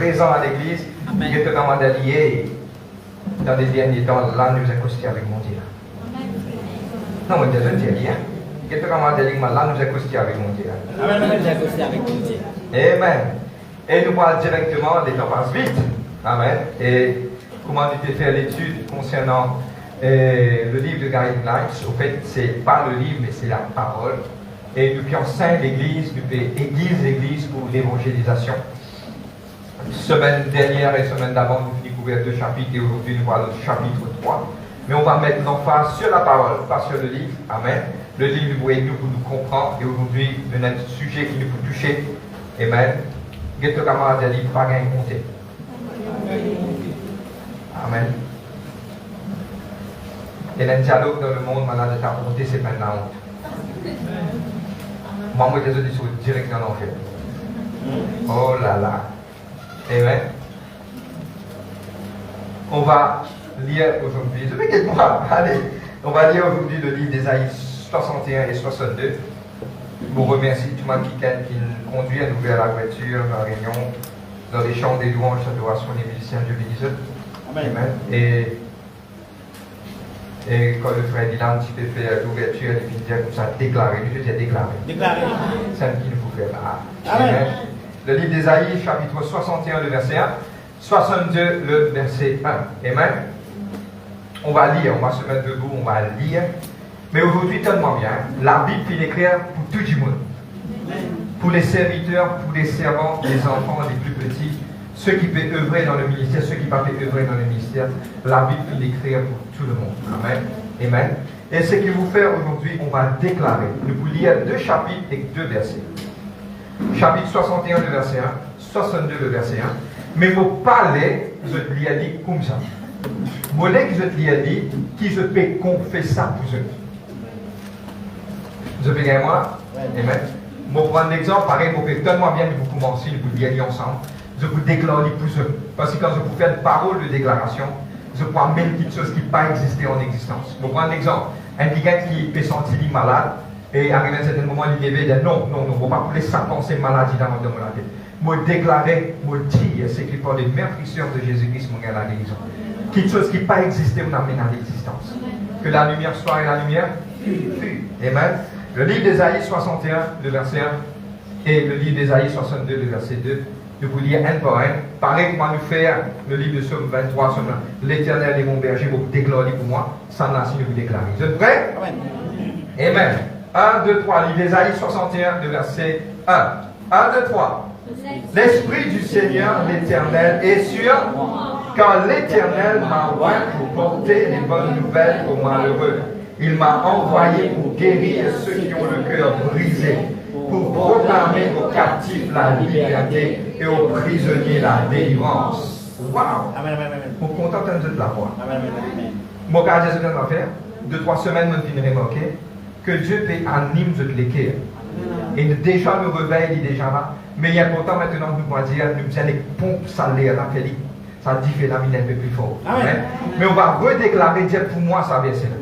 présent à l'église. Je te commande d'allier dans les derniers temps, là nous accoster avec mon Dieu. Non, mais je ne dis rien. Je te commande d'allier, là nous accoster avec mon Dieu. Amen. Et nous parlons directement, les temps passent vite. Amen. Et comment tu t'es fait l'étude concernant le livre de Guidelines. Au fait, c'est pas le livre, mais c'est la parole. Et nous pions saint l'Église, nous pions Église pour l'évangélisation. Semaine dernière et semaine d'avant, nous avons couvert 2 chapitres et aujourd'hui nous parlons du chapitre 3. Mais on va mettre l'emphase sur la parole, pas sur le livre. Amen. Le livre vous aide nous pour nous comprendre et aujourd'hui, nous avons un sujet qui nous peut toucher. Amen. Get le camarade de livre, pas gain compter. Amen. Il y a un dialogue dans le monde, maintenant, de raconter, c'est pas de la honte. Moi, je suis direct dans l'enfer. Oh là là. Amen. On va lire aujourd'hui, ça fait quelques mois, allez, on va lire aujourd'hui le livre d'Ésaïe 61 et 62. Je vous remercie tout le monde qui nous conduit à nous ouvrir la voiture, dans la réunion, dans les chants des louanges, l'adoration des musiciens, Dieu bénisse eux. Amen. Et quand le frère Dylan tu peux faire l'ouverture, il finit comme ça, déclarer. Je dis déclarer. Déclarer. C'est ce qu'il nous faut faire là. Amen. Le livre d'Ésaïe, chapitre 61, le verset 1. 62, le verset 1. Amen. On va lire, on va se mettre debout, on va lire. Mais aujourd'hui, tellement bien, la Bible finit claire pour tout le monde. Pour les serviteurs, pour les servants, les enfants, les plus petits, ceux qui peuvent œuvrer dans le ministère, ceux qui ne peuvent pas œuvrer dans le ministère, la Bible finit claire pour tout le monde. Amen. Amen. Et ce qu'il vous fait aujourd'hui, on va déclarer. Nous vous lire 2 chapitres et 2 versets. Chapitre 61, le verset 1, 62, le verset 1. Mais vous parlez, je te l'ai dit comme ça. Vous voulez que je te l'ai dit, qui je peux confesser ça pour eux. Je peux gagner moi? Amen. Je vais prendre l'exemple, pareil, pour que tellement bien vous commencez, vous lire ensemble. Je vous déclare les plus eux. Parce que quand je vous fais une parole de déclaration, je prends même quelque chose qui n'a pas existé en existence. Je vais prendre l'exemple. Un quelqu'un qui peut sentir malade, et arrivé à un certain moment, il devait dire non, non, non, on ne va pas laisser penser maladie dans mon tête. Me déclarer, me dire, c'est qu'il par les meurtrissures de Jésus-Christ, mon gars, la guérison. Quelque chose qui n'a pas existé, on amène à l'existence. Que la lumière soit et la lumière fut. Amen. Le livre d'Ésaïe 61, le verset 1, et le livre d'Ésaïe 62, le verset 2, de vous lire un par un. Pareil, comment nous faire le livre de Somme 23, Somme l'Éternel est mon berger, vous déclarez pour moi, sans la signe vous déclarer. Vous êtes prêts? Amen. Amen. 1, 2, 3, livre d'Ésaïe 61, le verset 1. 1, 2, 3. L'Esprit du Seigneur, l'Éternel, est sur moi, car l'Éternel m'a oint pour porter les bonnes nouvelles aux malheureux. Il m'a envoyé pour guérir ceux qui ont le cœur brisé, pour proclamer aux captifs la liberté et aux prisonniers la délivrance. Waouh! Mon content de la voix. Mon cas, je vais faire 2-3 semaines, je viens de remarquer que Dieu peut animer de l'équerre. Et déjà le réveil, il est déjà là. Mais il y a pourtant maintenant, nous pouvons dire, nous faisons les pompes salaires, la Félix. Ça dit fait la mine un peu plus fort. Amen. Mais on va redéclarer, dire pour moi, ça verset là.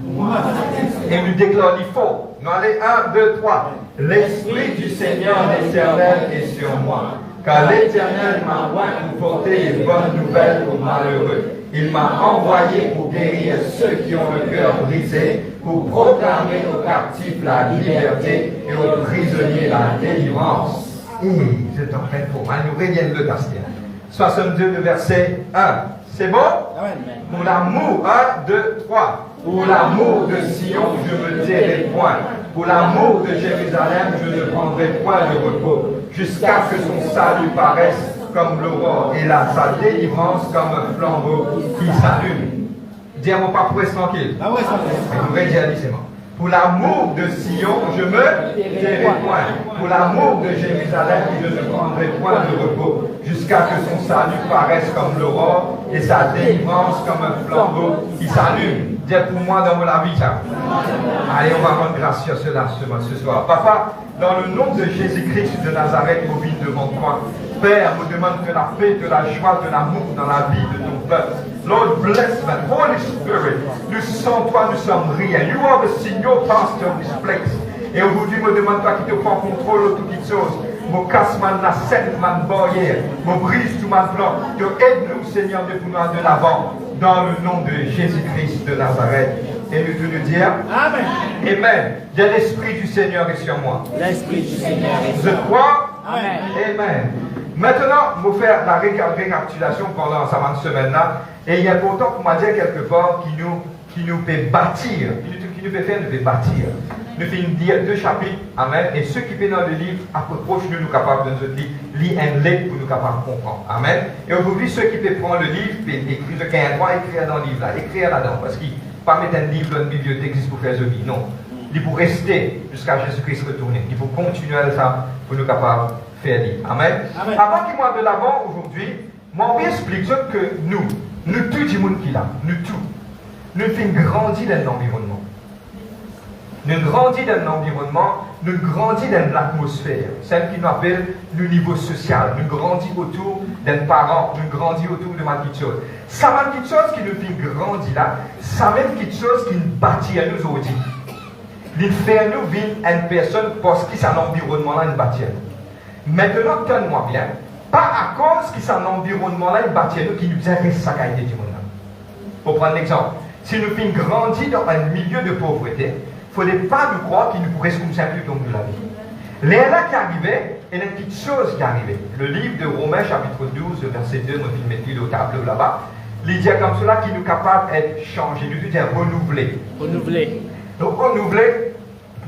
Et nous déclarons fort. Nous allons 1, 2, 3. L'Esprit du Seigneur l'Éternel est sur moi. Car l'Éternel m'a oint pour porter les bonnes nouvelles aux malheureux. Il m'a envoyé pour guérir ceux qui ont le cœur brisé, pour proclamer aux captifs la liberté et aux prisonniers la délivrance. Et je t'en prie pour moi, nous reviennent le Castien. 62, le verset 1. C'est bon? Pour l'amour, 1, 2, 3. Pour l'amour de Sion, je me tairai point. Pour l'amour de Jérusalem, je ne prendrai point de repos, jusqu'à ce que son salut paraisse comme l'aurore et là sa délivrance comme un flambeau qui s'allume. Dis-moi pas pour être tranquille. Mais vous verrez directement. Pour l'amour de Sion, je me tairai point. Pour l'amour de Jérusalem, je ne prendrai point de repos, jusqu'à ce que son salut paraisse comme l'aurore et sa délivrance comme un flambeau qui s'allume. Dis pour moi dans la vie, ça. Allez, on va rendre grâce sur cela ce soir. Papa, dans le nom de Jésus-Christ de Nazareth, au vide devant toi, Père, nous demande que la paix, de la joie, de l'amour dans la vie de ton peuple. Lord, bless them. Holy Spirit, nous sans toi, nous sommes rien. You are the senior pastor of this place. Et aujourd'hui, me demande toi qui te prends contrôle de toutes les choses. mon casse la 7 man barrière, mon brise tout man plan. Aide-nous, Seigneur, de pouvoir de l'avant, dans le nom de Jésus-Christ de Nazareth. Et nous tous nous dire Amen. Amen. J'ai l'Esprit du Seigneur est sur moi. L'Esprit du Seigneur est sur moi. Je crois. Amen. Amen. Maintenant, je vais faire la récapitulation pendant cette semaine-là. Et il est important pour moi dire quelque part qui nous fait bâtir, qui nous fait faire, nous fait bâtir. Nous finissons dire 2 chapitres, Amen. Et ceux qui viennent dans le livre, approche-nous, nous capables de nous lire, lire un livre pour nous capables de comprendre. Amen. Et aujourd'hui, ceux qui peuvent prendre le livre, écrire ce qu'il y a un droit, écrire dans le livre là, écrire là-dedans. Parce qu'il ne faut pas mettre un livre dans une bibliothèque juste pour faire ce vie. Non. Il faut rester jusqu'à Jésus-Christ retourner. Il faut continuer à ça pour nous capables de faire lire. Amen. Amen. Avant qu'il m'en de l'avant aujourd'hui, moi, on explique que nous tous du monde qui là, nous tous, nous faisons grandir dans l'environnement. Nous grandissons dans l'environnement, nous grandissons dans l'atmosphère, celle qui nous appelle le niveau social. Nous grandissons autour d'un parent, nous grandissons autour de ma petite chose. Ça même quelque chose qui nous fait grandir là, ça même quelque chose qui nous bâtit à nous aujourd'hui. Il fait nous vivre une personne parce que c'est l'environnement là, nous bâtit à nous. Maintenant, tenez-moi bien, pas à cause que c'est l'environnement là, nous bâtit à nous, qui nous intéresse sa qualité du monde. Pour prendre l'exemple, si nous faisons grandir dans un milieu de pauvreté, il ne faudrait pas nous croire qu'il nous pourrait se comme un plus de la vie. Les là qui arrivait, il y a une petite chose qui arrivait. Le livre de Romains, chapitre 12, verset 2, nous mettons le tableau là-bas. Il dit comme cela qu'il nous capable d'être changé, nous dire renouvelé. Renouvelé. Donc renouvelé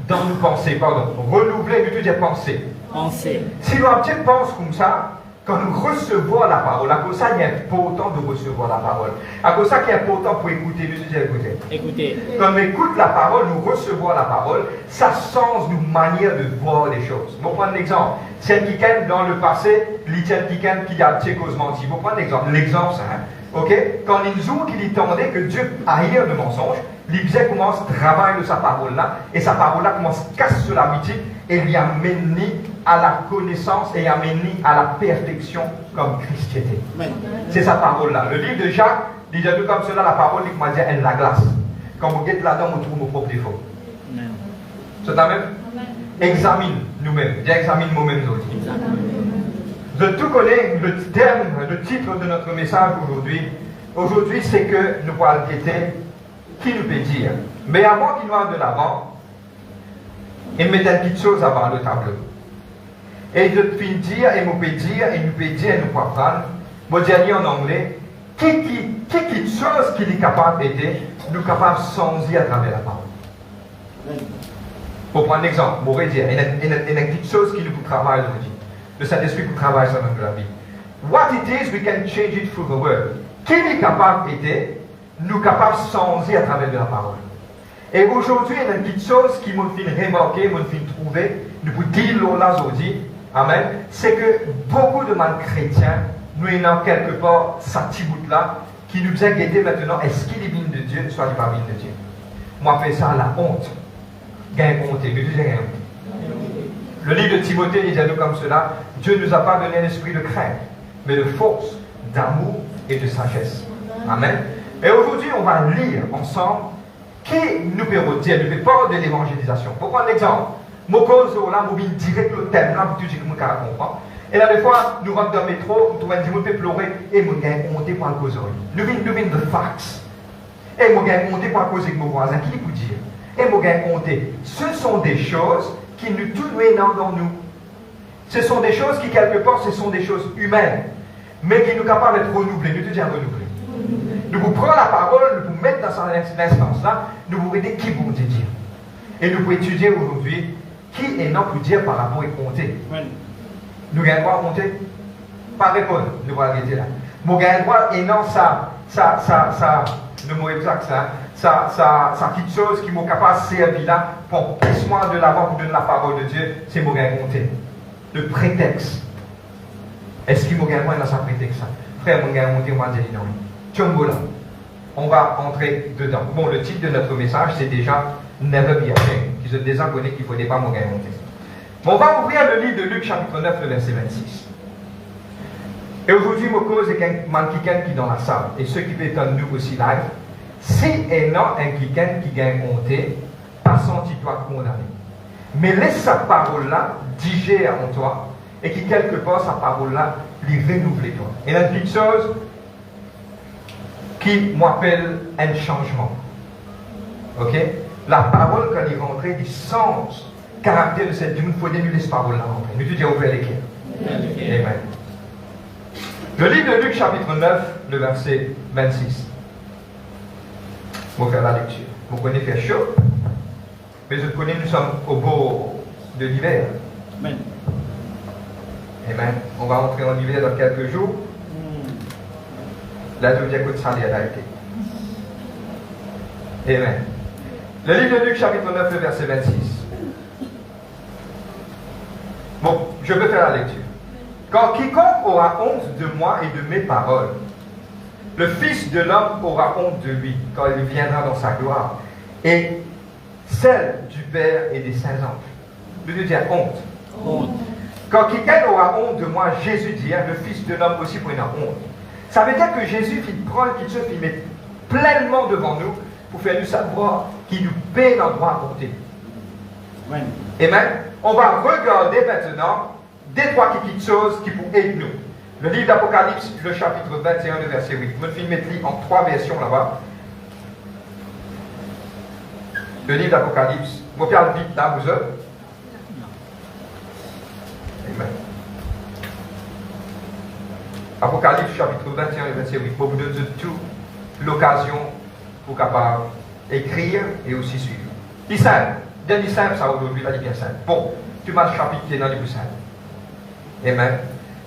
dans nos pensées, pardon. Renouvelé, nous dire penser. Penser. Si nous pense comme ça, quand nous recevons la parole, à cause ça, il est important de recevoir la parole. À cause ça, qui est important pour écouter, nous dire écouter. Écoutez. Quand on écoute la parole, nous recevons la parole, ça change nos manières de voir les choses. Je vais prendre l'exemple. C'est quelqu'un dans le passé, il y a quelqu'un qui a tué cause menti. Je vais prendre l'exemple. L'exemple, c'est ok? Quand il joue qu'il attendait que Dieu haïr le mensonge, l'Église commence à travailler de sa parole là, et sa parole là commence à casser sur l'amitié et lui amène à la connaissance et amène à la perfection comme Christ était. C'est sa parole là. Le livre de Jacques dit tout comme cela, la parole dit comment dire, elle la glace. Quand vous guettez là-dedans, vous trouvez vos propres défauts. C'est la même? Examine nous-mêmes. J'examine moi-même aussi. Je tout connais le terme, le titre de notre message aujourd'hui. Aujourd'hui, c'est que nous allons guetter qui nous peut dire. Mais avant qu'il nous aille de l'avant, il met une petite chose avant le tableau. Et je peux dire, et nous peut dire, et nous peut dire, et nous peut apprendre. Je vais dire en anglais, qui chose qui est capable d'aider, nous capable de changer à travers la parole. Pour prendre l'exemple, je vais dire, il y a une petite chose qui nous peut travailler aujourd'hui. Le Saint-Esprit peut travailler sur notre vie. What it is, we can change it through the word. Qui est capable d'aider, nous capables de changer à travers de la parole. Et aujourd'hui, il y a une petite chose qui m'a fait remarquer, m'a fait trouver, nous pouvons dire là aujourd'hui, amen, c'est que beaucoup de mal chrétiens, nous avons quelque part ce petit bout-là, qui nous a guidé maintenant, est-ce qu'il est bien de Dieu, soit il n'est pas bien de Dieu. Moi, je fais ça à la honte. Gain honte, mais Dieu gain honte. Le livre de Timothée dit à nous comme cela, Dieu ne nous a pas donné un esprit de crainte, mais de force, d'amour et de sagesse. Amen. Et aujourd'hui, on va lire ensemble qui nous peut dire, nous fait part de l'évangélisation. Pour prendre l'exemple, mon cause là, je viens direct le thème là, pour tout dire que je comprends. Et là, des fois, nous rentrons dans le métro, nous trouvons un petit peu pleurer, et nous gagnons honte pour la cause. Nous venons de facts. Et nous gagnons honte pour la cause avec mon voisin, qui peut dire. Et nous gagnons honte. Ce sont des choses qui nous tuent dans nous. Ce sont des choses qui, quelque part, ce sont des choses humaines, mais qui nous capables d'être renouvelées. Nous te disons renouvelées. Nous vous prenons la parole, nous vous mettons dans cette instance-là, nous vous aider qui vous dire. Et nous pouvons étudier aujourd'hui qui est non pour dire par rapport à compter. Nous gagnons droit à compter? Pas répondre, nous allons arrêter là. Nous gagnons droit et non ça, le mot exact, ça petite chose qui m'a capable de servir là pour plus moi de l'avant pour donner la parole de Dieu, c'est mon gain compter. Le prétexte. Est-ce qu'il m'a gagné dans sa prétexte? Frère, mon gain monter, moi dire non. Tchombola. On va entrer dedans. Bon, le titre de notre message, c'est déjà Never be ashamed. Qui se déjà connaît qu'il ne faut pas mon gain monter. Bon, on va ouvrir le livre de Luc, chapitre 9, le verset 26. Et aujourd'hui, je me cause avec quelqu'un qui est dans la salle. Et ceux qui peuvent nous aussi live. Si et non un quelqu'un qui gagne honte, pas senti toi condamné. Mais laisse sa parole là digérer en toi et qui quelque part, sa parole-là, lui renouvelle toi. Et il y a une petite chose qui m'appelle un changement. Ok? La parole, quand il rentrait, du sens, caractère de cette monde, il faut dénuler cette parole-là. Nous tu dis ouvert les cœurs. Amen. Le livre de Luc, chapitre 9, le verset 26. On va faire la lecture. Vous connaissez faire chaud, mais je connais, nous sommes au beau de l'hiver. Amen. Amen. On va entrer en hiver dans quelques jours. Là, je vous écoute ça, il y a l'arrêté. Amen. Le livre de Luc, chapitre 9, le verset 26. Bon, je peux faire la lecture. Quand quiconque aura honte de moi et de mes paroles, le Fils de l'homme aura honte de lui quand il viendra dans sa gloire, et celle du Père et des saints anges. Je veux dire honte. Honte. Quand quelqu'un aura honte de moi, Jésus dit, le Fils de l'homme aussi prendra honte. Ça veut dire que Jésus prend quelque chose qu'il met pleinement devant nous pour faire nous savoir qu'il nous paie l'endroit à compter. Amen. Amen. On va regarder maintenant des trois petites choses qui pourraient aider nous. Le livre d'Apocalypse, le chapitre 21, le verset 8. Je vais mettre en trois versions là-bas. Le livre d'Apocalypse. Vous pouvez faire vite là, vous autres. Amen. Apocalypse, chapitre 21, le verset 8. Pour vous donner toute l'occasion pour capable écrire et aussi suivre. Il est simple. Bien simple, ça aujourd'hui, il dit bien simple. Bon, tu m'as le chapitre qui est dans le plus simple. Amen.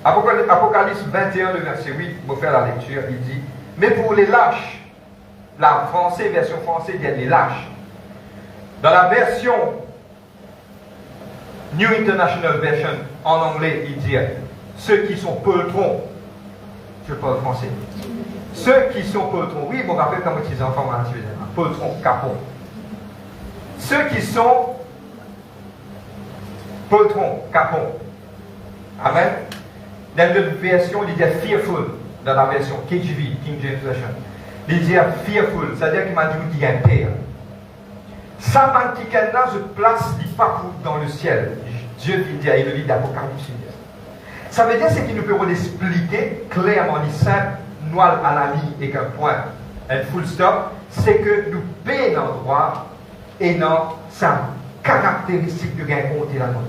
Apocalypse 21, le verset 8, pour faire la lecture, il dit, mais pour les lâches, la version française dit les lâches. Dans la version New International Version, en anglais, il dit, ceux qui sont poltrons, je parle français, ceux qui sont poltrons, oui, je me rappelle quand mes enfants m'ont dit, poltrons, capons. Ceux qui sont poltrons, capons. Amen. Dans une version, il dit fearful, dans la version KJV, King James Version. Il dit fearful, c'est-à-dire qu'il m'a dit qu'il y a un père. Ça, là, je place les papous dans le ciel. Dieu dit, et le livre d'Apocalypse. Ça veut dire c'est qu'il nous peut l'expliquer clairement, il simple, noir à la ligne et qu'un point, un full stop, c'est que nous payons l'endroit et non sa caractéristique de gain compté là-dedans.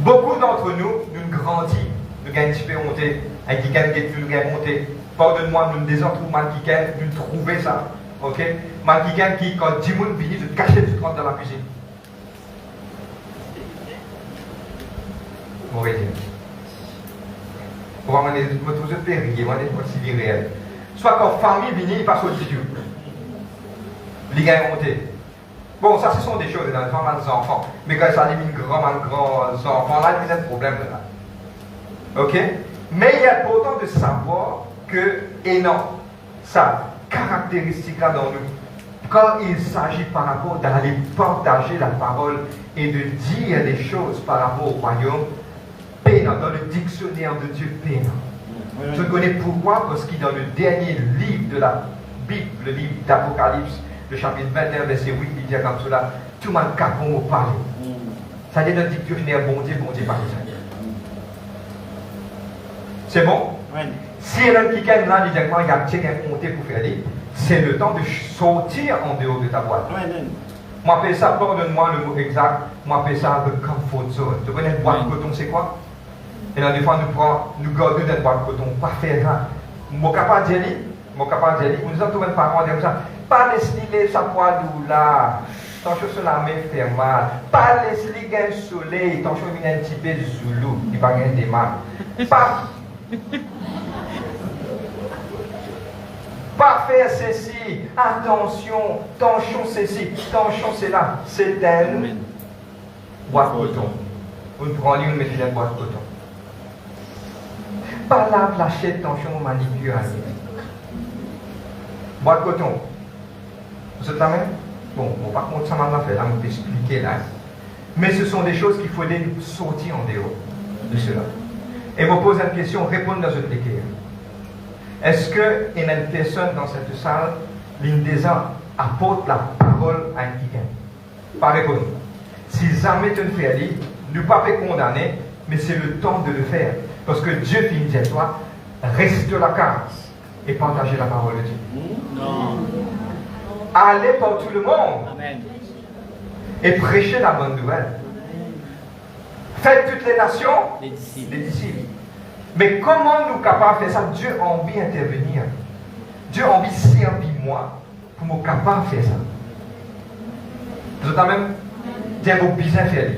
Beaucoup d'entre nous, nous grandissons, nous gagnons un petit peu monté, un qui gagne nous gagne monté. Pardonne-moi, nous désentrouvons mal qui gagne, nous trouvons ça. Ok? Mal qui gagne qui, quand 10 personnes viennent, je te cache du compte dans la cuisine. Mauvais dire. On va me trouver périllé, on va me civil réel. Soit quand famille vient, il passe au dessus. Les gars monté. Bon, ça, ce sont des choses dans les enfants. Mais quand ça devient grands enfants, là, il y a un problème là. Ok? Mais il est important de savoir que, et non, ça caractéristique là dans nous, quand il s'agit par rapport d'aller partager la parole et de dire des choses par rapport au royaume, pénant, dans le dictionnaire de Dieu, pénant. Je connais pourquoi, parce qu'il dans le dernier livre de la Bible, le livre d'Apocalypse, le chapitre 21, verset 8, il dit comme cela, tout le monde capon au parler. Ça dit dans le dictionnaire, bon Dieu, par exemple. C'est bon? Oui. Si il y a un qui est là, il y a un petit compté pour faire aller, c'est le temps de sortir en dehors de ta boîte. Moi, appelle ça, pardonne-moi le mot exact, moi, appelle ça le comfort zone. Tu connais une boîte de coton, c'est quoi? Et là, des fois, nous gardons dans une boîte de coton, pas faire ça. Mon capable de dire, nous avons trouvé un parent comme ça, pas laisser sa poêle là, ton chose sur la main fait mal, pas laisser gagner le soleil, ton chose vient un petit peu de zoulou, il va gagner des mal. Pas faire ceci, attention, tension ceci, tension c'est là, c'est elle. Boîte de coton. Vous prenez une mettez dans boîte de coton. Pas là, flashette, tension, manicure. Boîte de coton. Vous êtes la même? Bon, par contre, ça m'a fait là, on peut expliquer là. Mais ce sont des choses qu'il faut sortir en dehors de cela. Et vous pose une question, répondre dans votre écriture. Est-ce qu'il y a une personne dans cette salle qui déjà apporte la parole à un quelqu'un? Pas répondre. Si jamais tu ne fais aller, ne pas faire condamner, mais c'est le temps de le faire. Parce que Dieu dit à toi, reste la case et partagez la parole de Dieu. Non. Allez par tout le monde Amen. et prêchez la bonne nouvelle. Faites toutes les nations Les disciples. des disciples. Mais comment nous capables de faire ça? Dieu a envie d'intervenir. Dieu a envie de servir moi pour nous capables de faire ça. Vous avez même dit un mot bizarre faire.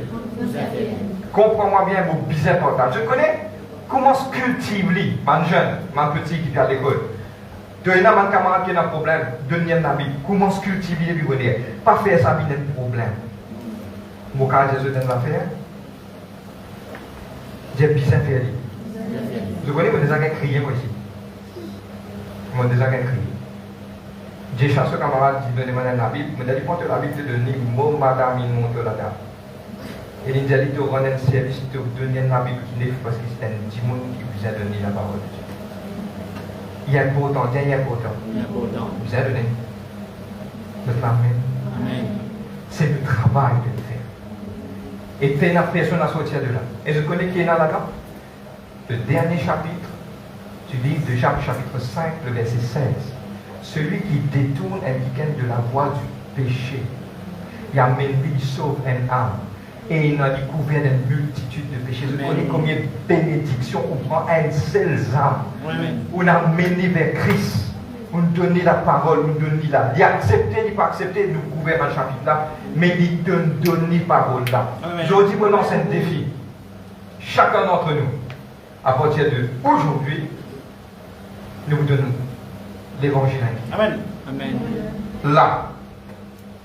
Comprends-moi bien un mot bizarre important. Je connais comment se cultive man jeune, man petit qui vient à l'école. Tu as un camarade qui a un problème, deuxième Bible. Comment se cultiver lui venir? Pas faire ça, il y a un problème. Mon cas, Jésus n'a pas fait. J'ai bizarre faire. Je connais, mais déjà crié moi ici. Moi déjà crié. J'ai chassé un camarade qui donnait la Bible, mais il porte la Bible de donner, moi madame il monte la table. Et il dit tu rends un service, tu donnes la Bible qui n'est parce que c'est un démon qui vous a donné la parole de Dieu. Il y a important, il y a important. Vous avez donné. Notre Amen. Amen. C'est le travail de le faire. Et faire une personne à sortir de là. Et je connais qui est là-dedans. Le dernier chapitre du livre de Jacques, chapitre 5, le verset 16. Celui qui détourne un week-end de la voie du péché, il amène lui, il sauve un âme. Et il a découvert une multitude de péchés. Je connais combien de bénédictions on prend à une seule âme. On a mené vers Christ. On donne la parole, on donne la. Il a accepté, il n'a pas accepté, nous couvrons un chapitre là, mais il donne la parole là. Je dis, maintenant, c'est un défi. Chacun d'entre nous, à partir d'aujourd'hui, nous vous donnons l'évangile. Amen. Amen. Là,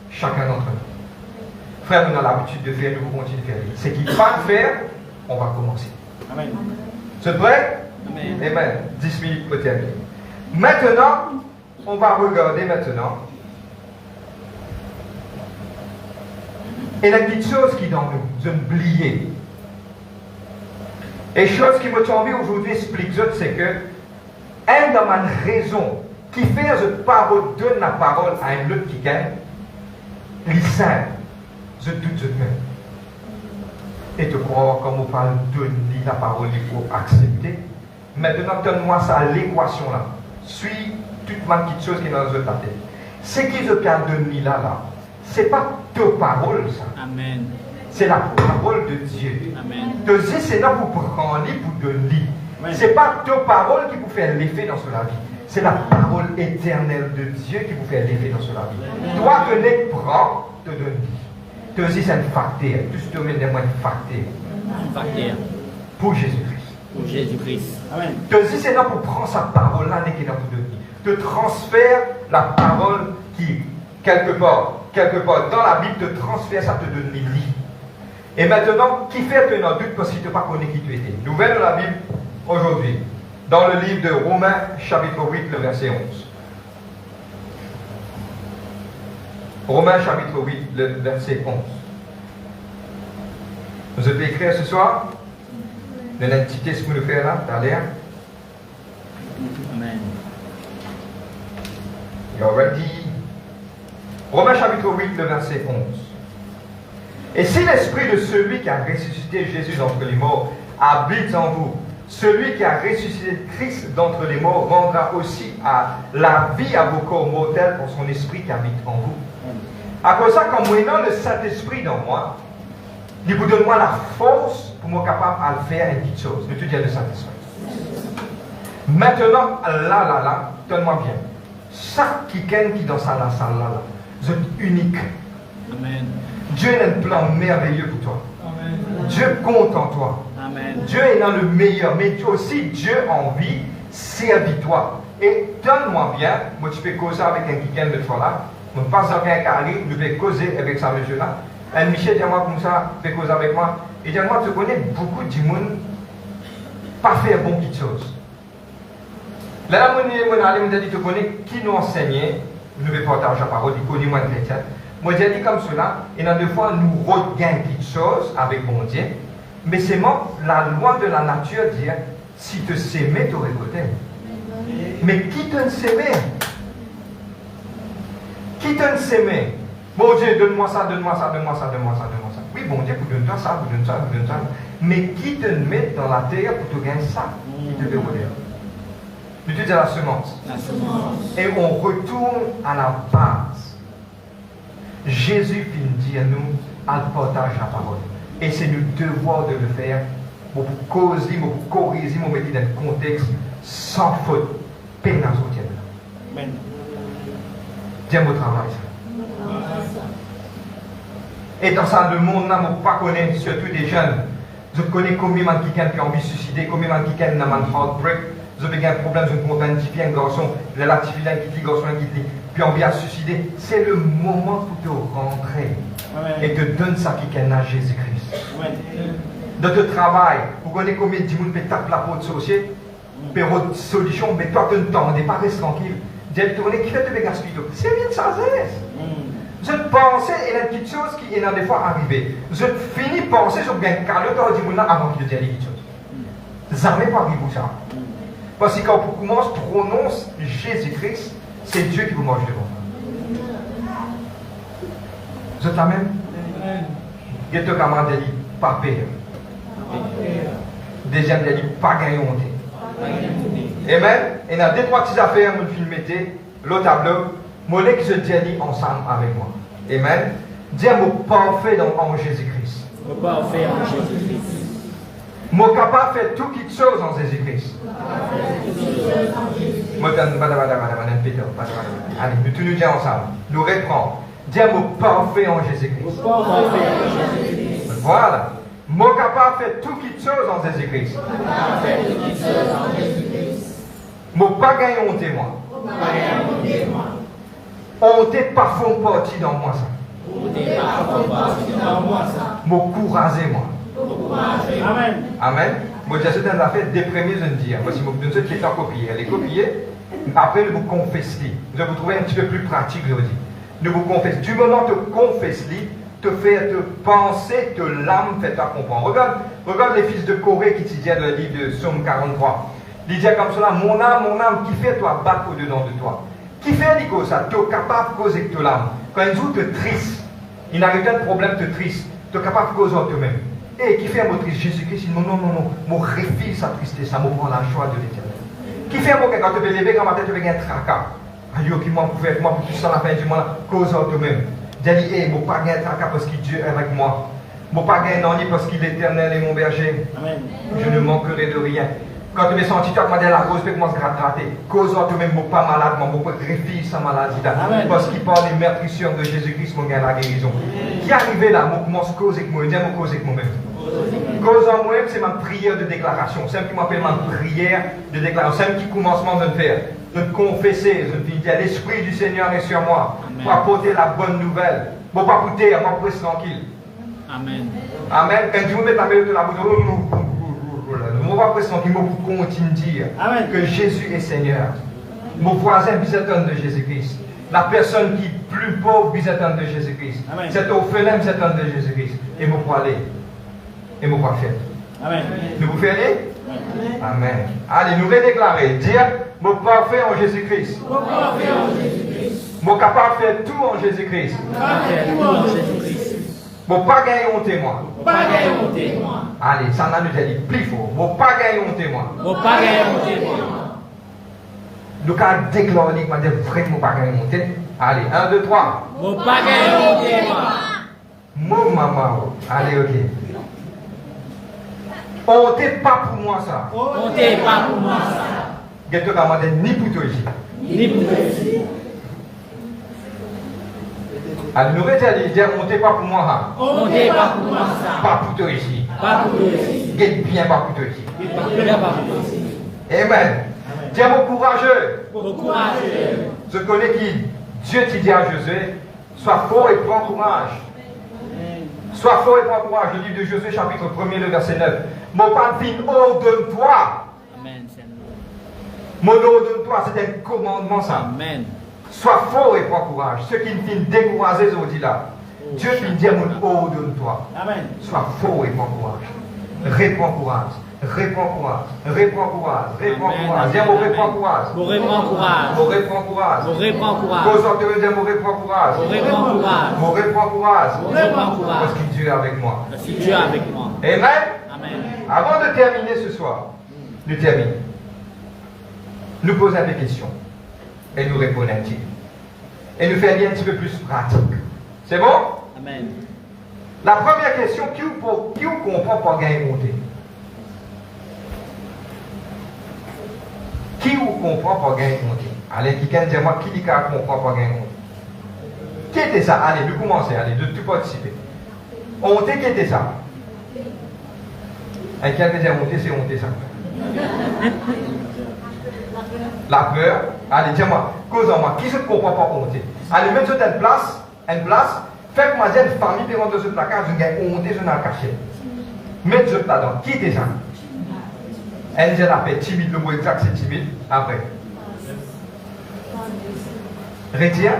chacun d'entre nous. Frère, nous avons l'habitude de faire, nous continuons de faire. Ce qu'il ne pas faire, on va commencer. Amen. Vous êtes prêts? Amen. Amen. 10 minutes pour terminer. Maintenant, on va regarder maintenant. Et la petite chose qui est dans nous, je oublié. Et chose qui me tombe aujourd'hui explique, c'est que, un de mes raisons qui fait que parole donne la parole à un autre qui gagne, il simple. Je doute de même. Et te croire comme on parle donner la parole, il faut accepter. Maintenant, donne-moi ça à l'équation là. Suis toute ma petite chose qui est dans notre tête. Ce qui se perd de là, ce n'est pas ta parole ça. Amen. C'est la parole de Dieu. Amen. Deuxième, c'est là pour prendre, pour donner. Ce n'est pas ta parole qui vous fait l'effet dans cela vie. C'est la parole éternelle de Dieu qui vous fait l'effet dans cela vie. Toi, te ne prends, te donne. Deuxième, c'est un facteur. Tout ce domaine est moins un facteur. Un facteur. Pour Jésus-Christ. Pour Jésus-Christ. Amen. Deuxième, c'est là pour prendre sa parole là, qui est là pour donner. Te transfère la parole qui, quelque part, dans la Bible, te transfère ça, te donne les lits. Et maintenant, qui fait que un doute parce qu'il ne t'a pas connu qui tu étais. Nouvelle de la Bible aujourd'hui, dans le livre de Romains, chapitre 8, le verset 11. Romains, chapitre 8, le verset 11. Vous avez écrit ce soir, de l'entité, ce que nous faisons là, dans l'air. Amen. You already. Romains chapitre 8, le verset 11. Et si l'esprit de celui qui a ressuscité Jésus d'entre les morts habite en vous, celui qui a ressuscité Christ d'entre les morts rendra aussi à la vie à vos corps mortels pour son esprit qui habite en vous. À cause de ça, quand moi, le Saint-Esprit dans moi, il vous donne moi la force pour moi capable de faire une petite chose. Je te dis le Saint-Esprit. Maintenant, là, donne-moi bien. Chaque quelqu'un qui est dans sa salle là, vous êtes unique. Amen. Dieu a un plan merveilleux pour toi. Amen. Dieu compte en toi. Amen. Dieu est dans le meilleur, mais aussi Dieu a envie de servir toi. Et donne-moi bien, moi tu peux causer avec un quelqu'un de fois là, je passe dans un carré, je vais causer avec ça monsieur là. Un Michel, dis-moi comme ça, tu peux causer avec moi. Et dis-moi, tu connais beaucoup de monde, pas faire bon petites choses. Là, mon dit, tu connais qui nous enseignait, nous vais partager la parole, il connaît moi de chrétien. Moi, j'ai dit comme cela, et dans deux fois, nous regagnons quelque chose avec mon Dieu, mais c'est moi, la loi de la nature dit, si tu s'aimais, tu récoltais. Mais qui te s'aimait? Qui te s'aimait? Mon Dieu, donne-moi ça, donne-moi ça, donne-moi ça, donne-moi ça, donne-moi ça. Oui, bon Dieu, pour donner toi ça, pour donner ça, pour donner ça. Mais qui te met dans la terre pour te gagner ça, qui te fait rouler. L'utilise la semence. Et on retourne à la base. Jésus finit dire nous, à partage la parole. Et c'est notre devoir de le faire pour causer, pour corriger, pour mettre dans le contexte sans faute, peine à sortir de là. Dieu mon travail. Et dans ça, le monde n'a pas connu, surtout des jeunes. Je connais combien de quelqu'un qui a envie de se suicider, combien de quelqu'un qui a un heartbreak. Je veux un problème, je me identifier un garçon, la fille qui dit, garçon qui dit, puis envie de se suicider. C'est le moment pour te rentrer et te donner ça qui est à Jésus-Christ. Dans ton travail, vous connaissez combien de gens qui tapent la porte société, puis votre solution, mais toi tu n'entendais pas, reste tranquille. J'ai tourné, qui fait te gaspiller. C'est bien de ça, je pensais il y a une petite chose qui est des fois arrivée. Je finis de penser sur bien calme avant qu'il dise quelque chose. Jamais pas arrivé ça. Parce que quand on commence prononce Jésus-Christ, c'est Dieu qui vous mange devant. Vous êtes la même? Il y a deux camarades qui disent pas payer. Deuxième qui dit pas gagner honte. Amen. Et il y a deux, trois petites affaires, je vais filmer le tableau. Moi, que je dis ensemble avec moi. Amen. Dis un mot parfait en Jésus-Christ. Parfait en Jésus-Christ. Moi, capable de faire toutes les choses en Jésus-Christ. Allez, nous tous nous disons ensemble. Nous reprenons. Dis un mot parfait en Jésus-Christ. Voilà. Moi, capable de faire toutes les choses en Jésus-Christ. Moi, pas gagner honte moi. Honte pas font partie dans moi ça. Moi, couragez moi. Amen. Amen. Moi, j'ai cette affaire des premiers, je ne dis. Voici, je vous donne qui est à copier. Elle est copiée. Après, nous vous confessez. Vous vous trouvez un petit peu plus pratique, je vous dis. Nous vous confessez. Du moment que tu confesses, te fait te penser, te l'âme fait à comprendre. Regarde les fils de Corée qui disent dans le livre de Somme 43. Il dit comme cela, mon âme, qui fait toi battre au-dedans de toi? Qui fait les ça? Tu es capable de causer que ton âme. Quand un jour tu es triste, il n'arrive pas de problème, tu es triste, tu es capable de causer toi-même. Et qui fait un mot triste? Jésus-Christ, il dit non, moi refile sa tristesse, ça me prend la joie de l'éternel. Qui fait un mot quand tu veux lever, quand matin tu veux un tracas? Aïe, qui m'a fait, moi, pour tout ça, la fin du mois, cause toi-même. J'ai dit, je ne pas gagner un tracas parce que Dieu est avec moi. Je ne pas gagner un parce qu'il est éternel et mon berger. Amen. Je ne manquerai de rien. Quand tu me sens, tu as la cause, tu commences à gratter. Cause toi-même, je ne pas malade, je ne peux refile sa maladie. Parce qu'il parle des meurtrissures de Jésus-Christ, je gagne la guérison. Qui est arrivé là, je commence à causer avec moi, je cause avec moi-même. Cause en moi-même, c'est ma prière de déclaration. C'est ce qui m'appelle ma prière de déclaration. C'est ce qui commencement de faire. De confesser, de dire l'Esprit du Seigneur est sur moi. Amen. Pour apporter la bonne nouvelle. Pour pas coûter, pour rester tranquille. Amen. Amen. Quand tu me mets ta main de la bouche, je ne vais pas rester tranquille, je continue de dire que Jésus est Seigneur. Mon voisin bisaton de Jésus-Christ. La personne qui est plus pauvre bisaton de Jésus-Christ. Cet orphelin bisaton de Jésus-Christ. Et je peux aller. Et je peux faire. Amen. Nous vous faites aller? Amen. Allez, nous redéclarer. Dire, mon parfait en Jésus-Christ. Mon capable de faire tout en Jésus-Christ. Mon pas gagner honte moi. Allez, ça n'a nous dit plus fort. Mon pas gagner honte moi. Nous avons déclaré que je vraiment pas gagner honte. Allez, 1, 2, 3. Mon pas gagner honte moi. Mon maman. Allez, ok. Honte pas pour moi ça. Honte pas pour moi ça. Je te demande ni pour toi ici. Ni pour toi ici. Alors nous dire honte pas pour moi. Honte pas pour moi ça. Pas pour toi ici. Pas pour toi ici. Get bien pas pour toi ici. Bien pas pour toi ici. Amen. Dis mon courageux. Mon courageux. Je connais qui Dieu te dit à Josué, sois fort et prends courage. Sois fort et prends courage. Le livre de Josué, chapitre 1er, le verset 9. Mon père dit, ordonne-toi. Amen, Seigneur. Mon ordonne-toi, c'est un commandement ça. Amen. Sois fort et prends courage. Ceux qui me finissent découragés, je dis là. Dieu te dit, mon ordonne-toi. Amen. Sois fort et prends courage. Réprends courage. Reprends courage. Reprends courage. Reprends courage. Dis-moi, reprends courage. Vous reprends courage. Vous reprends courage. Vous reprends courage. Cause en te dire, vous reprends courage. Vous reprends courage. Vous reprends courage. Vous reprends courage. Parce que Dieu est avec moi. Parce que Dieu est avec moi. Amen. Amen. Avant de terminer ce soir, nous terminons. Nous posons des questions. Et nous répondons un petit. Et nous faisons un petit peu plus pratique. C'est bon? Amen. La première question, qui vous comprend pour gagner monter? Qui vous comprend pour gagner monter? Allez, qui dit moi, qui dit qu'on comprend pour gagner monter? Qui était ça? Allez, nous commençons, allez, de tout participer. Honte, qui était ça? Et qui a dit monter, c'est honte ça. La peur. Allez, dis-moi, cause en moi, qui se comprend pas honte? Allez, mettez sur une place, faites moi dire une famille qui rentre dans ce placard, je gagne honte, je n'ai pas caché. Mettez sur là-dedans, qui était ça? Elle dit la paix, timide, le mot exact c'est timide. Après. Retire.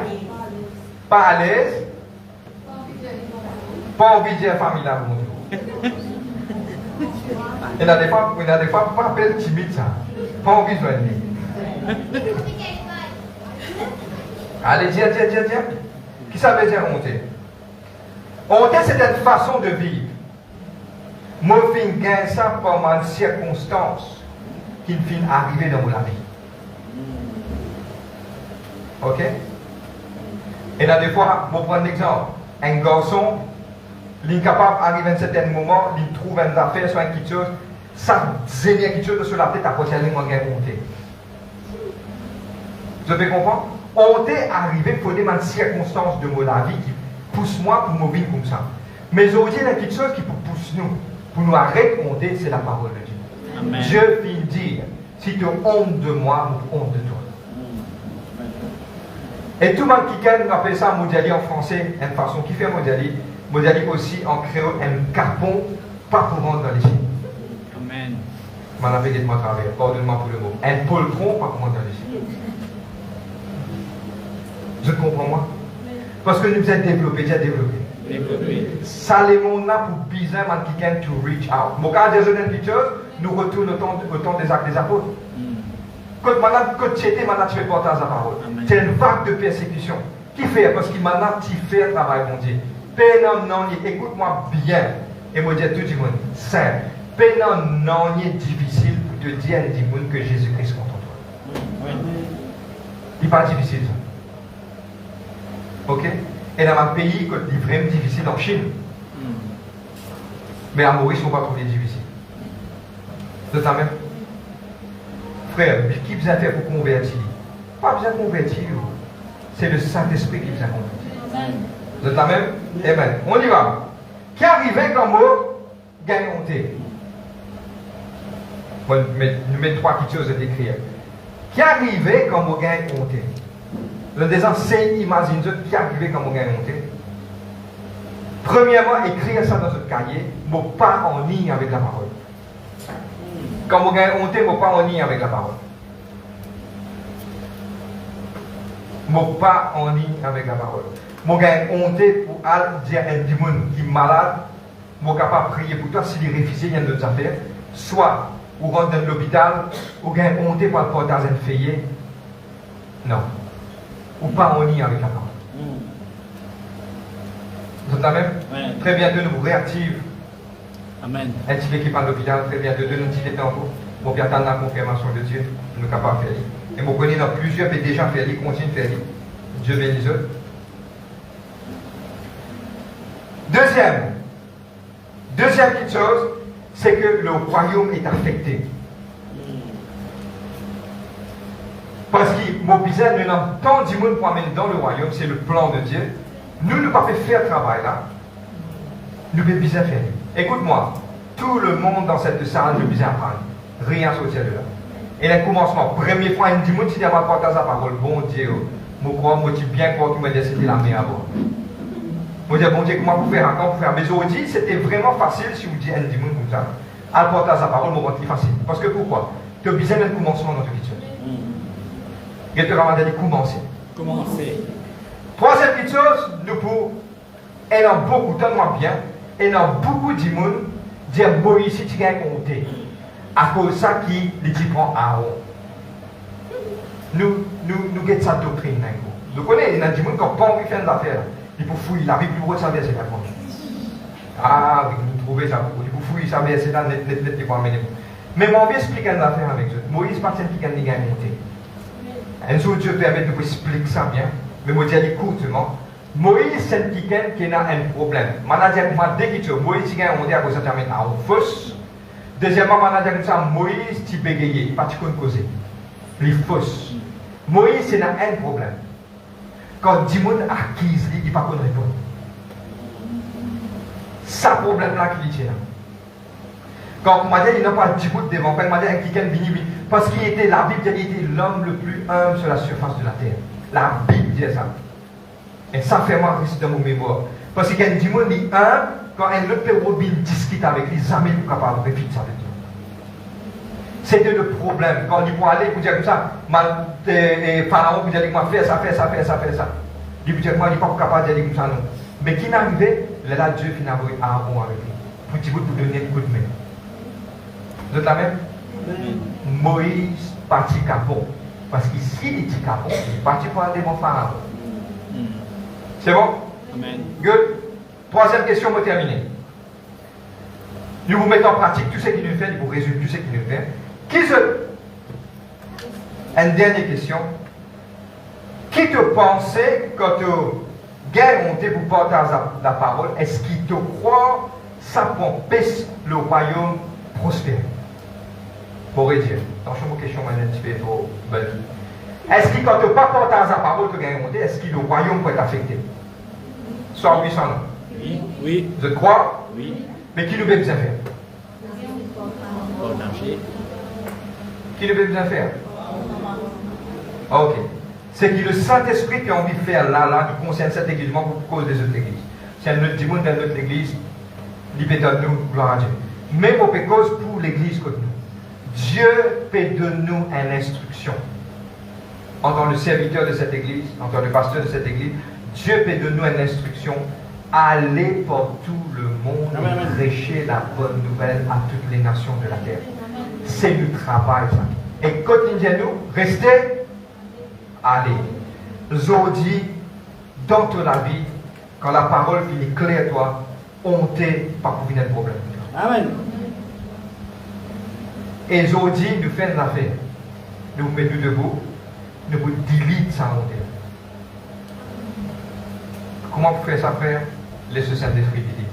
Pas à l'aise. Pas envie de dire famille là, mon Dieu. Il y a des fois, pas appelé timide ça. Pas envie de venir. Allez, dis. Qui ça veut dire honter? Honter, c'est une façon de vivre. Moi, je gagne ça par une circonstance qui me fait arriver dans la vie. Ok? Et là, des fois, je vais prendre un exemple. Un garçon, il est capable d'arriver à un certain moment, il trouve une affaire sur quelque chose, ça zénit quelque chose sur la tête, après ça, il va honter. Vous avez compris? Honter arrivé, il faut des circonstances de la vie qui poussent moi pour me vivre comme ça. Mais aujourd'hui, il y a quelque chose qui pousse nous. Pour nous arrêter de honter, c'est la parole de Dieu. Amen. Dieu vient dire, si tu hontes de moi, je honte de toi. Et tout le monde qui appelle ça mondiali en français, une façon qui fait mondiali aussi en créole, un carpon, pas pour rentrer dans les Chines. Amen. Je m'en avais dit de mon travail, pardonne-moi pour le mot. Un poltron, pas pour rentrer dans les Chines. Je comprends moi? Parce que nous sommes développés, déjà développés. Ça les mondes là pour bizarre man qui can to reach out. Mon cas des jeunes pictures, nous retournons au temps des actes des apôtres. Quand maintenant, quand tu étais, maintenant tu fais porter la parole. C'est une vague de persécution. Qui fait? Parce que maintenant tu fais le travail, mon Dieu. Non, écoute-moi bien. Et moi, je dis tout le monde, simple. Non, il est difficile pour te dire à tout le monde que Jésus-Christ contre toi. Il n'est pas difficile ça. Ok? Et dans un pays qui est vraiment difficile en Chine. Mais à Maurice, on ne va pas trouver difficile. De ta même. Frère, qui vous a fait pour convertir? Pas besoin de convertir. C'est le Saint-Esprit qui vous a converti. De ta même. Eh bien, on y va. Qui arrivait quand moi, gagne honté? Bon, nous mettons trois petites choses à décrire. Qui arrivait quand moi gagne honté? Le désir, c'est imagine qui arrivait quand on gagne monter. Premièrement, écrire ça dans un cahier, mais pas en ligne avec la parole. Quand on gagne monter, mais pas en ligne avec la parole. Mais pas en ligne avec la parole. Je gagne monter pour dire à un démon qui est malade, je suis capable de prier pour toi s'il est refusé, il y a d'autres affaires. Soit, ou rentre dans l'hôpital, ou gagne monter pour le portage d'un feuillet. Non. Ou pas en ligne avec la parole. Vous êtes là même? Très bientôt, nous vous réactivons. Amen. Un petit équipe à l'hôpital, très bientôt, de nous petit temps pour. Bon, puis attendre la confirmation de Dieu, nous sommes capables de faire. Et vous connaissez dans plusieurs, mais déjà faire, continue de faire. Dieu bénisse eux. Deuxième petite chose, c'est que le royaume est affecté. Parce que mon bizarre, nous avons tant de monde pour amener dans le royaume, c'est le plan de Dieu. Nous ne pouvons pas faire le travail là. Nous devons bien faire. Écoute-moi, tout le monde dans cette salle veut bien apprendre. Rien sortir de là. Et le commencement, première fois, il dit, moi, tu dis à ma porte à sa parole, bon Dieu, moi, moi, tu bien crois que c'était la main avant. Moi, je dis, bon Dieu, comment vous faire, quand vous faire. Mais aujourd'hui, c'était vraiment facile si vous dites, un dit, comme ça. À la porte à sa parole, moi, c'est facile. Parce que pourquoi? Tu as besoin d'un commencement dans toute chose. Et tu vas dire commencer. Troisième petite chose, nous pouvons, elle a beaucoup, tellement bien, elle a beaucoup de monde, dire Moïse, si tu gagnes compter. À cause de ça, qui dit prend Aaron. Nous avons cette doctrine. Nous connaissons, il y a des gens qui n'ont pas envie de faire des affaires. Il faut fouiller la Bible, pour savoir c'est la grande. Ah oui, nous trouvons ça. Il faut fouiller ça, mais c'est là, net, il faut amener. Mais moi, je vais expliquer une affaire avec eux. Moïse, pas celle qui a monté. Un jour, Dieu permet de vous expliquer ça bien. Mais moi, je dis courtement. Moïse, c'est quelqu'un qui a un problème. Dès que Moïse, il a monté à cause de ça, il a fausse. Deuxièmement, Moïse, il a bégayé, il n'a pas de causer. Il est fausse. Moïse, c'est un problème. Quand Dimon acquise, il n'a pas de répondre. C'est un problème-là qui est là. Quand on m'a dit qu'il n'a pas de Djibouti devant, quand on m'a dit qu'il y a parce qu'il était, la Bible dit qu'il était l'homme le plus humble sur la surface de la terre. La Bible dit ça. Et ça fait moi rester dans mon mémoire. Parce qu'il y a un Djibouti dit quand un autre Robin discute avec lui, jamais il n'est capable de répéter ça avec lui. C'était le problème. Quand il peut aller pour dire comme ça, Pharaon peut dire que moi fais ça. Il peut dire que moi, il n'est pas capable de dire comme ça non. Mais qui n'est arrivé, là Dieu finit avec Aaron avec lui. Pour Djibouti pour donner un coup de main. Vous êtes la même? Moïse partit capon. Parce qu'ici, il dit capon, il est parti pour aller mon Pharaon. C'est bon? Amen. Good. Troisième question, on va terminer. Nous vous mettons en pratique tout ce qu'il nous fait, nous vous résumons tout ce qu'il nous fait. Une dernière question. Qui te pensait quand tu guerre monté pour porter la parole, est-ce qu'il te croit ça empêche le royaume prospère? Pour dire, attention aux questions, un petit peu trop belle. Est-ce que quand tu ne pas porter la parole, tu gagnes monter, est-ce que le royaume peut être affecté? Soit oui, soit non. Oui. Je crois? Oui. Mais qui nous veut bien faire? Qui nous veut bien faire? Ok. C'est que le Saint-Esprit qui a envie de faire là, qui concerne cette église, pour cause des autres églises. Si elle ne dit pas dans notre église, il peut donner nous, gloire à Dieu. Mais pour cause pour l'église que nous. Dieu peut donner nous une instruction. En tant que serviteur de cette église, en tant que pasteur de cette église, Dieu peut donner nous une instruction. Aller pour tout le monde et prêcher la bonne nouvelle à toutes les nations de la terre. C'est le travail, ça. Et continuez-nous, restez, allez. Aujourd'hui, dans ton vie, quand la parole finit claire, toi, on t'est pas pour venir de problème. Amen. Et aujourd'hui, nous faisons une affaire. Nous vous mettons debout, nous vous dilitons ça en terre. Comment vous faites ça, frère? Laisse le Saint-Esprit dire.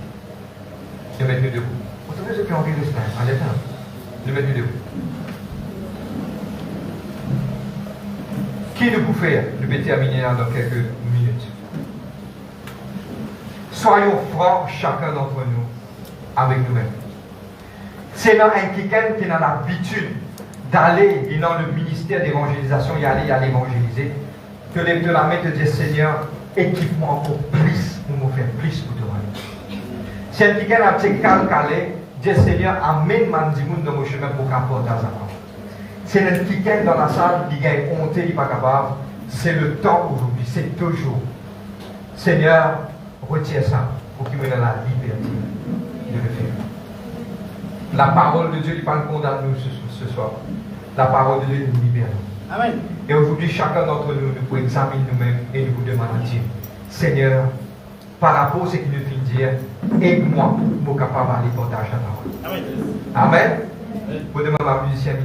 Nous mettons debout. Vous savez ceux qui ont envie de rester, allez, nous mettons debout. Qui nous peut faire? Nous allons terminer dans quelques minutes. Soyons francs, chacun d'entre nous, avec nous-mêmes. C'est là un quelqu'un qui a l'habitude d'aller dans le ministère d'évangélisation et aller évangéliser, que les de la main te dire Seigneur, équipe-moi encore plus pour me faire plus pour toi. C'est quelqu'un qui a été calé, dire Seigneur, amène Mandimoun dans mon chemin pour qu'apporter à sa part. C'est quelqu'un dans la salle qui a honte, il n'est pas capable. C'est le temps aujourd'hui, c'est toujours. Seigneur, retiens ça pour qu'il me donne la liberté de le faire. La parole de Dieu, il parle condamne nous ce soir. La parole de Dieu nous libère. Amen. Et aujourd'hui, chacun d'entre nous, nous pouvons examiner nous-mêmes et nous vous demandons, Seigneur, par rapport à ce qu'il nous fait dire, aide-moi pour capable d'aller partager la parole. Amen. Amen. Vous demandez à la musicienne.